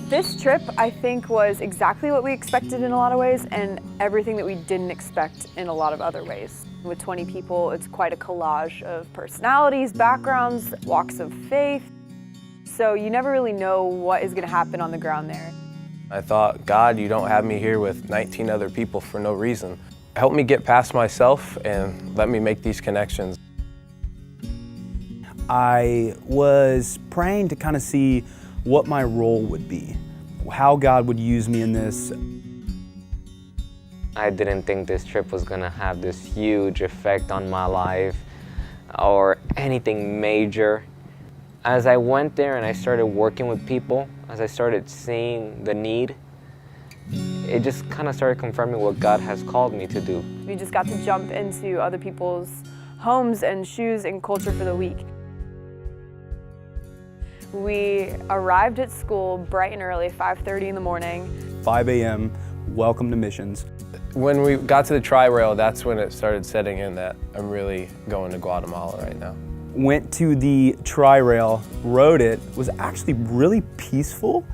This trip, I think, was exactly what we expected in a lot of ways and everything that we didn't expect in a lot of other ways. With 20 people, it's quite a collage of personalities, backgrounds, walks of faith. So you never really know what is going to happen on the ground there. I thought, God, you don't have me here with 19 other people for no reason. Help me get past myself and let me make these connections. I was praying to kind of see what my role would be, how God would use me in this. I didn't think this trip was gonna have this huge effect on my life or anything major. As I went there and I started working with people, as I started seeing the need, it just kind of started confirming what God has called me to do. We just got to jump into other people's homes and shoes and culture for the week. We arrived at school bright and early, 5:30 in the morning. 5 a.m., welcome to missions. When we got to the tri-rail, that's when it started setting in that I'm really going to Guatemala right now. Went to the tri-rail, rode it, was actually really peaceful.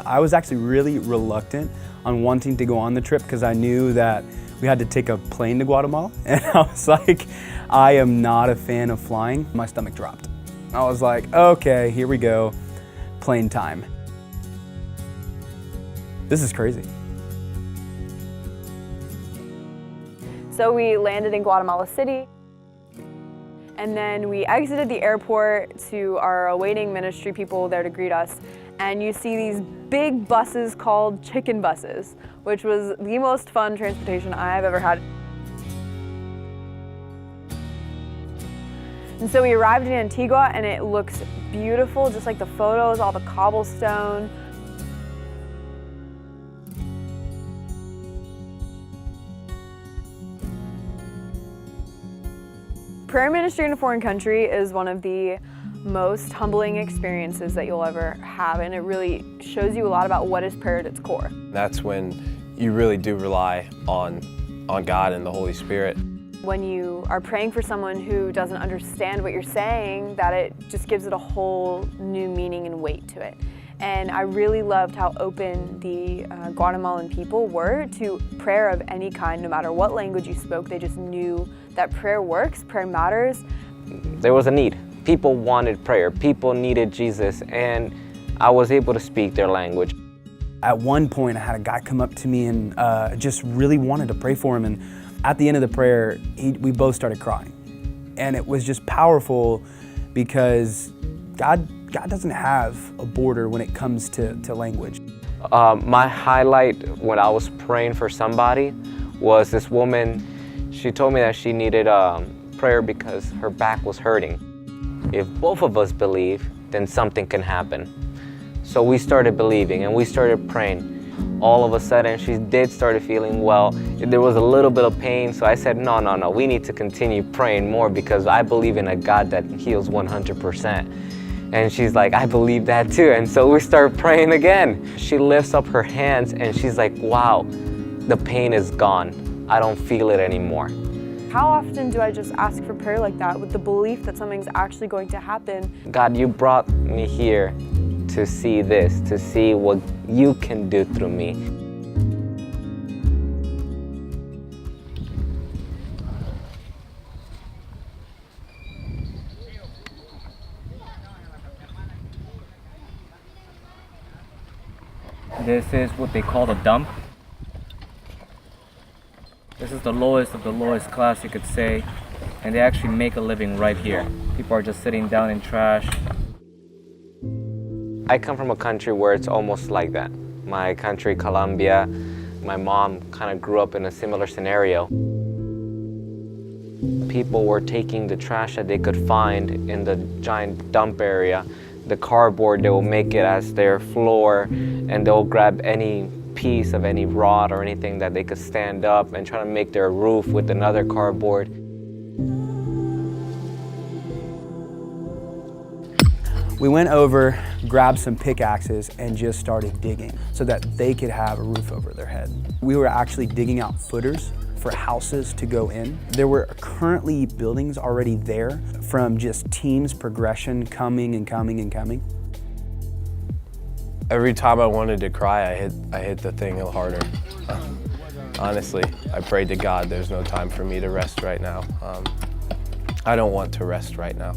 I was actually really reluctant on wanting to go on the trip because I knew that we had to take a plane to Guatemala. And I was like, I am not a fan of flying. My stomach dropped. I was like, okay, here we go, plane time. This is crazy. So we landed in Guatemala City, and then we exited the airport to our awaiting ministry people there to greet us. And you see these big buses called chicken buses, which was the most fun transportation I've ever had. And so we arrived in Antigua and it looks beautiful, just like the photos, all the cobblestone. Prayer ministry in a foreign country is one of the most humbling experiences that you'll ever have, and it really shows you a lot about what is prayer at its core. That's when you really do rely on God and the Holy Spirit. When you are praying for someone who doesn't understand what you're saying, that it just gives it a whole new meaning and weight to it. And I really loved how open the Guatemalan people were to prayer of any kind, no matter what language you spoke. They just knew that prayer works, prayer matters. There was a need. People wanted prayer. People needed Jesus, and I was able to speak their language. At one point, I had a guy come up to me and just really wanted to pray for him. And at the end of the prayer, we both started crying. And it was just powerful because God doesn't have a border when it comes to language. My highlight when I was praying for somebody was this woman. She told me that she needed prayer because her back was hurting. If both of us believe, then something can happen. So we started believing and we started praying. All of a sudden, she did start feeling well. There was a little bit of pain, so I said, no, we need to continue praying more because I believe in a God that heals 100%. And she's like, I believe that too. And so we start praying again. She lifts up her hands and she's like, wow, the pain is gone. I don't feel it anymore. How often do I just ask for prayer like that with the belief that something's actually going to happen? God, you brought me here to see this, to see what you can do through me. This is what they call the dump. This is the lowest of the lowest class, you could say, and they actually make a living right here. People are just sitting down in trash. I come from a country where it's almost like that. My country, Colombia, my mom kind of grew up in a similar scenario. People were taking the trash that they could find in the giant dump area. The cardboard, they will make it as their floor, and they'll grab any piece of any rod or anything that they could stand up and try to make their roof with another cardboard. We went over, grabbed some pickaxes, and just started digging so that they could have a roof over their head. We were actually digging out footers for houses to go in. There were currently buildings already there from just teams progression coming and coming and coming. Every time I wanted to cry, I hit the thing harder. Honestly, I prayed to God, there's no time for me to rest right now. I don't want to rest right now.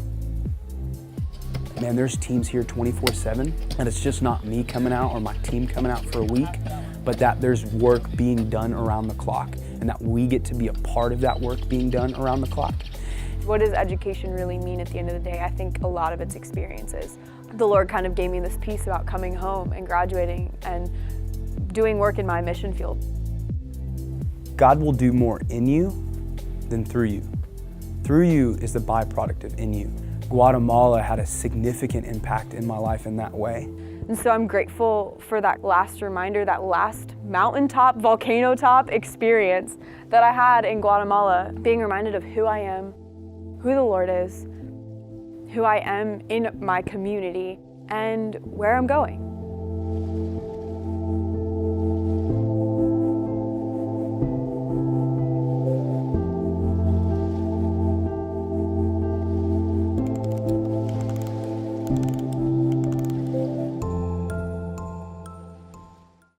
Man, there's teams here 24/7, and it's just not me coming out or my team coming out for a week, but that there's work being done around the clock, and that we get to be a part of that work being done around the clock. What does education really mean at the end of the day? I think a lot of it's experiences. The Lord kind of gave me this piece about coming home and graduating and doing work in my mission field. God will do more in you than through you. Through you is the byproduct of in you. Guatemala had a significant impact in my life in that way. And so I'm grateful for that last reminder, that last mountaintop, volcano top experience that I had in Guatemala, being reminded of who I am, who the Lord is, who I am in my community, and where I'm going.